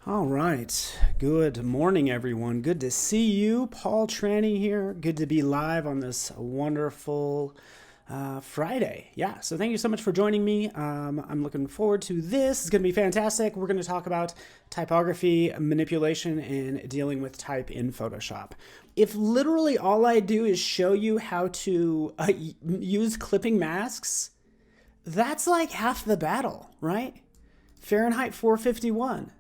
All right. Good morning, everyone. Good to see you. Paul Tranny here. Good to be live on this wonderful Friday. Yeah, so thank you so much for joining me. I'm looking forward to this. It's going to be fantastic. We're going to talk about typography, manipulation, and dealing with type in Photoshop. If literally all I do is show you how to use clipping masks, that's like half the battle, right? Fahrenheit 451.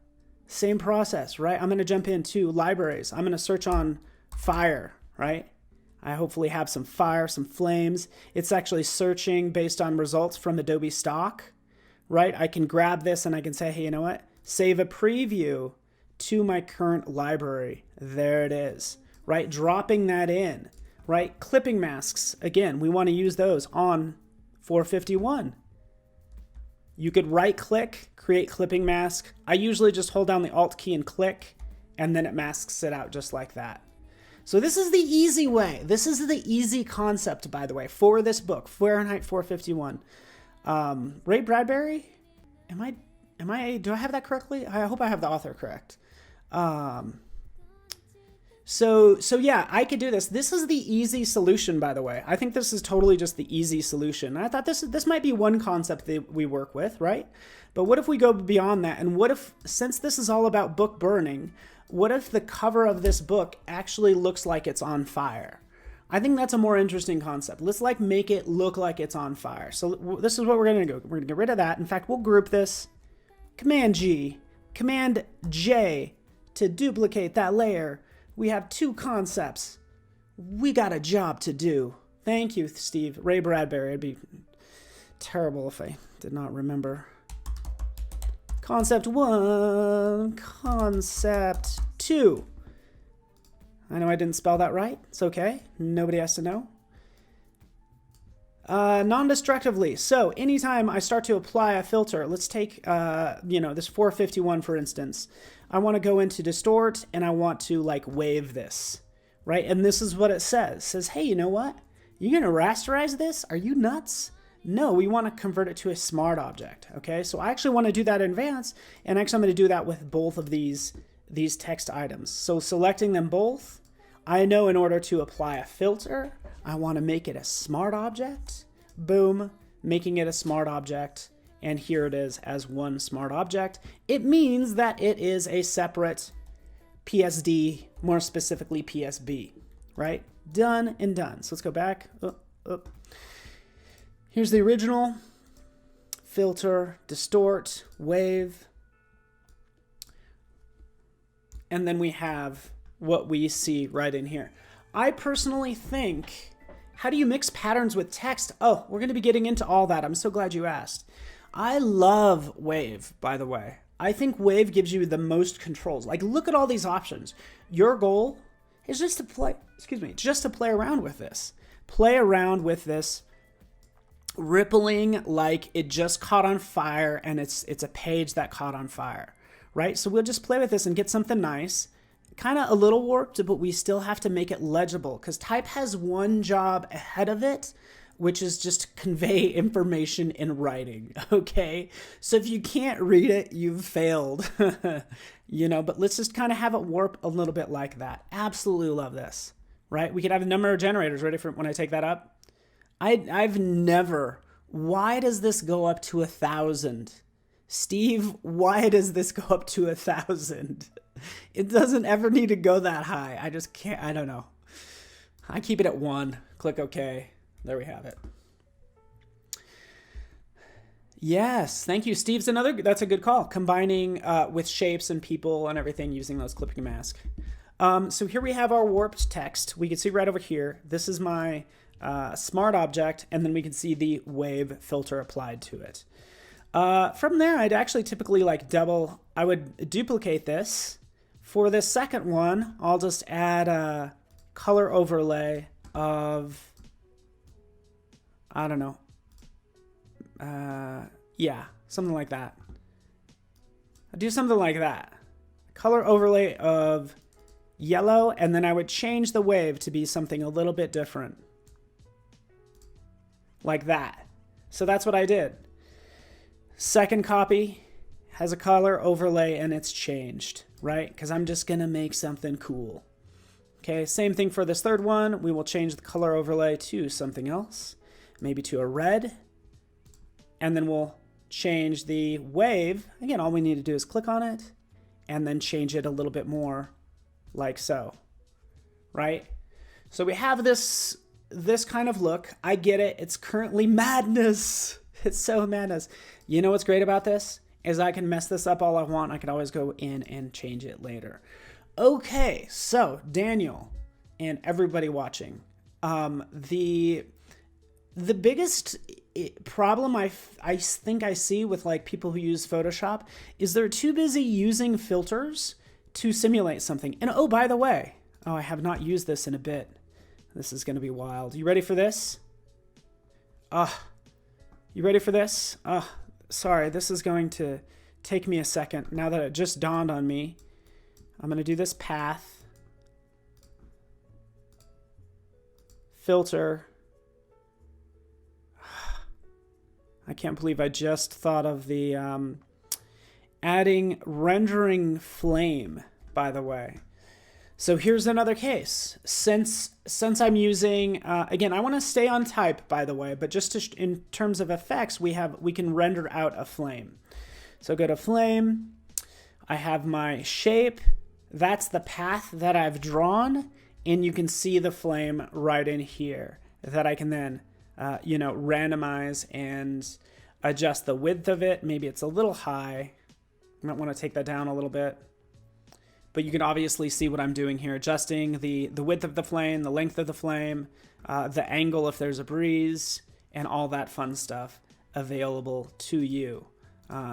Same process, right? I'm going to jump into libraries. I'm going to search on fire, right? I hopefully have some fire, some flames. It's actually searching based on results from Adobe Stock, right? I can grab this and I can say, hey, you know what? Save a preview to my current library. There it is, right? Dropping that in, right? Clipping masks. Again, we want to use those on 451. You could right click, create clipping mask. I usually just hold down the Alt key and click, and then it masks it out just like that. So this is the easy way. This is the easy concept, by the way, for this book, Fahrenheit 451. Ray Bradbury? Do I have that correctly? I hope I have the author correct. So yeah, I could do this. This is the easy solution, by the way. I think this is totally just the easy solution. I thought this might be one concept that we work with, right? But what if we go beyond that? And what if, since this is all about book burning, what if the cover of this book actually looks like it's on fire? I think that's a more interesting concept. Let's make it look like it's on fire. So this is what we're going to do. We're going to get rid of that. In fact, we'll group this. Command G, Command J to duplicate that layer. We have two concepts. We got a job to do. Thank you, Steve. Ray Bradbury. It'd be terrible if I did not remember. Concept 1, concept 2. I know I didn't spell that right. It's okay. Nobody has to know. Non-destructively. So anytime I start to apply a filter, let's take, this 451, for instance. I want to go into distort and I want to wave this, right? And this is what it says. It says, hey, you know what? You're going to rasterize this? Are you nuts? No, we want to convert it to a smart object. Okay. So I actually want to do that in advance. And actually I'm going to do that with both of these text items. So selecting them both, I know in order to apply a filter, I want to make it a smart object. Boom, making it a smart object. And here it is as one smart object. It means that it is a separate PSD, more specifically PSB, right? Done and done. So let's go back. Here's the original. Filter, distort, wave. And then we have what we see right in here. I personally think, how do you mix patterns with text? Oh, we're going to be getting into all that. I'm so glad you asked. I love Wave, by the way. I think Wave gives you the most controls. Look at all these options. Your goal is just to play around with this. Play around with this, rippling like it just caught on fire and it's a page that caught on fire, right? So we'll just play with this and get something nice. Kind of a little warped, but we still have to make it legible because type has one job ahead of it, which is just convey information in writing, okay? So if you can't read it, you've failed, but let's just kind of have it warp a little bit like that. Absolutely love this, right? We could have a number of generators ready for when I take that up. I've never, why does this go up to 1,000? Steve, why does this go up to 1,000? It doesn't ever need to go that high. I just can't, I don't know. I keep it at 1, click OK. There we have it. Yes, thank you. Steve's that's a good call. Combining with shapes and people and everything using those clipping masks. So here we have our warped text. We can see right over here. This is my smart object, and then we can see the wave filter applied to it. From there, I'd actually typically I would duplicate this. For this second one, I'll just add a color overlay of, I don't know. Something like that. I'd do something like that. Color overlay of yellow, and then I would change the wave to be something a little bit different. Like that. So that's what I did. Second copy, has a color overlay and it's changed, right? Because I'm just going to make something cool. Okay, same thing for this third one. We will change the color overlay to something else, maybe to a red. And then we'll change the wave. Again, all we need to do is click on it and then change it a little bit more like so, right? So we have this kind of look. I get it. It's currently madness. It's so madness. You know what's great about this is I can mess this up all I want. I can always go in and change it later. Okay, so Daniel and everybody watching, the biggest problem I think I see with like people who use Photoshop is they're too busy using filters to simulate something. And oh, by the way, I have not used this in a bit. This is going to be wild. You ready for this? You ready for this? Sorry, this is going to take me a second. Now that it just dawned on me, I'm going to do this path, filter. I can't believe I just thought of the adding rendering flame, by the way. So here's another case. Since I'm using, again, I want to stay on type, by the way, but just in terms of effects, we can render out a flame. So go to flame. I have my shape. That's the path that I've drawn, and you can see the flame right in here that I can then, randomize and adjust the width of it. Maybe it's a little high. I might want to take that down a little bit. But you can obviously see what I'm doing here, adjusting the width of the flame, the length of the flame, the angle if there's a breeze, and all that fun stuff available to you.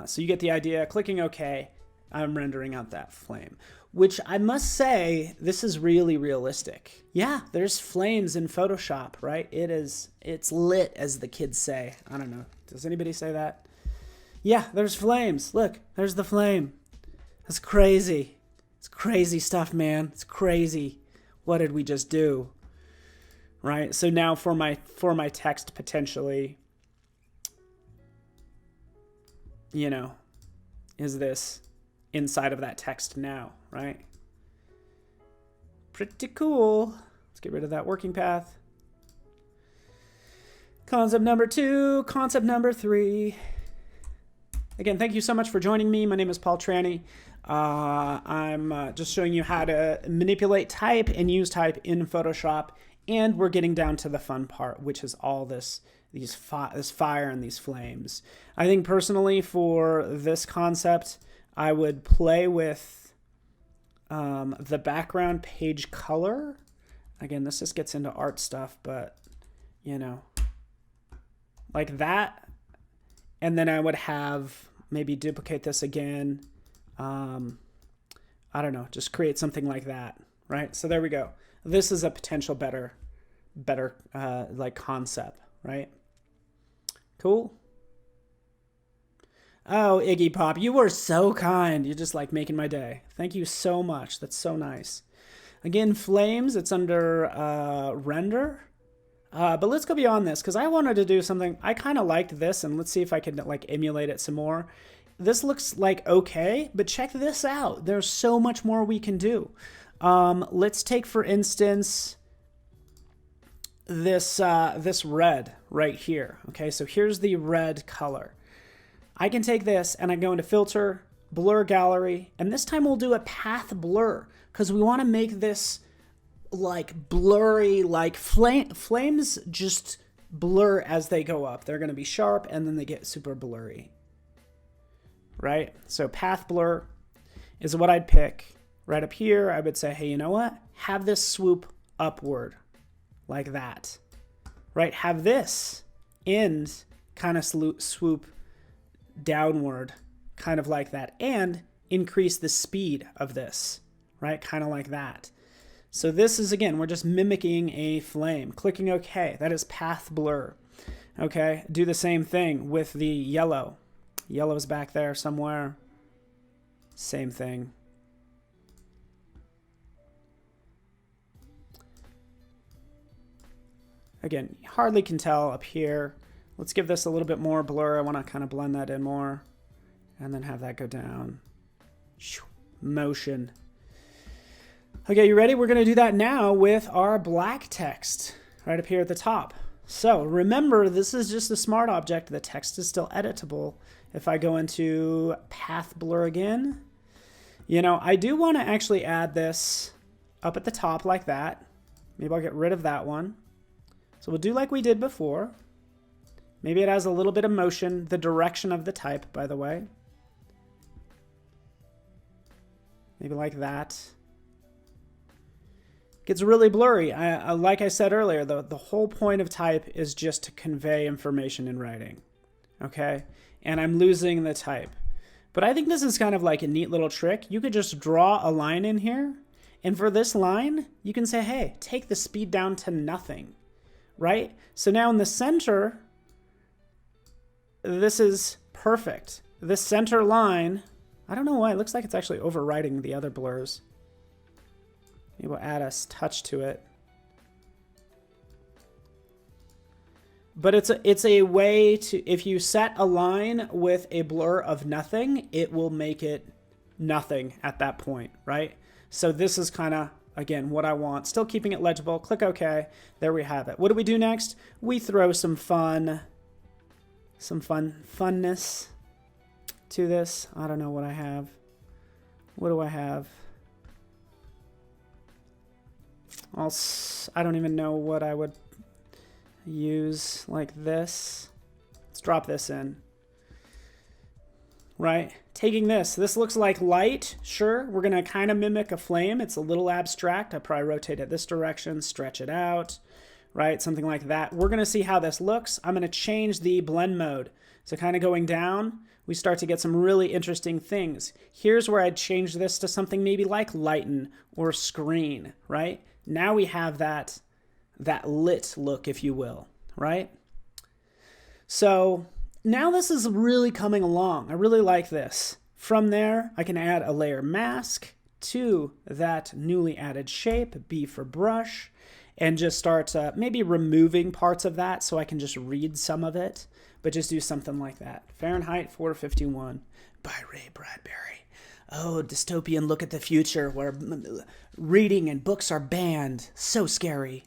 So you get the idea. Clicking OK, I'm rendering out that flame, which I must say, this is really realistic. Yeah, there's flames in Photoshop, right? It's lit, as the kids say. I don't know. Does anybody say that? Yeah, there's flames. Look, there's the flame. That's crazy. It's crazy stuff, man. It's crazy. What did we just do? Right? So now for my text, potentially, is this inside of that text now, right? Pretty cool. Let's get rid of that working path. Concept number 2, concept number 3. Again, thank you so much for joining me. My name is Paul Trani. I'm just showing you how to manipulate type and use type in Photoshop, and we're getting down to the fun part, which is all this fire and these flames. I think personally for this concept, I would play with the background page color. Again, this just gets into art stuff, but like that. And then I would have maybe duplicate this again. I don't know, just create something like that, right? So there we go. This is a potential better like concept, right? Cool. Oh, Iggy Pop, you were so kind. You're just like making my day. Thank you so much. That's so nice. Again, flames, it's under render. But let's go beyond this because I wanted to do something. I kind of liked this, and let's see if I can like emulate it some more. This looks like okay, but check this out. There's so much more we can do. Let's take, for instance, this red right here. Okay, so here's the red color. I can take this and I go into filter, blur gallery, and this time we'll do a path blur because we want to make this like blurry, like flames just blur as they go up. They're going to be sharp and then they get super blurry, right? So path blur is what I'd pick. Right up here, I would say, hey, you know what? Have this swoop upward like that, right? Have this end kind of swoop downward, kind of like that, and increase the speed of this, right? Kind of like that. So this is, again, we're just mimicking a flame. Clicking OK, that is path blur. Okay, do the same thing with the yellow. Yellow's back there somewhere. Same thing. Again, you hardly can tell up here. Let's give this a little bit more blur. I want to kind of blend that in more. and then have that go down. Motion. Okay, you ready? We're going to do that now with our black text right up here at the top. So remember, this is just a smart object. The text is still editable. If I go into path blur again, I do want to actually add this up at the top like that. Maybe I'll get rid of that one. So we'll do like we did before. Maybe it has a little bit of motion, the direction of the type, by the way. Maybe like that. Gets really blurry. Like I said earlier, the whole point of type is just to convey information in writing. Okay? And I'm losing the type. But I think this is kind of like a neat little trick. You could just draw a line in here. And for this line, you can say, hey, take the speed down to nothing. Right? So now in the center, this is perfect. This center line, I don't know why. It looks like it's actually overriding the other blurs. Maybe we'll add a touch to it. But it's a way to, if you set a line with a blur of nothing, it will make it nothing at that point, right? So this is kind of, again, what I want. Still keeping it legible. Click OK. There we have it. What do we do next? We throw some funness to this. I don't know what I have. What do I have? I don't even know what I would use like this. Let's drop this in. Right? Taking this looks like light. Sure, we're going to kind of mimic a flame. It's a little abstract. I probably rotate it this direction, stretch it out, right? Something like that. We're going to see how this looks. I'm going to change the blend mode. So kind of going down, we start to get some really interesting things. Here's where I'd change this to something maybe like lighten or screen, right? Now we have that lit look, if you will, right? So now this is really coming along. I really like this. From there, I can add a layer mask to that newly added shape, B for brush, and just start maybe removing parts of that so I can just read some of it, but just do something like that. Fahrenheit 451 by Ray Bradbury. Oh, dystopian look at the future where reading and books are banned. So scary.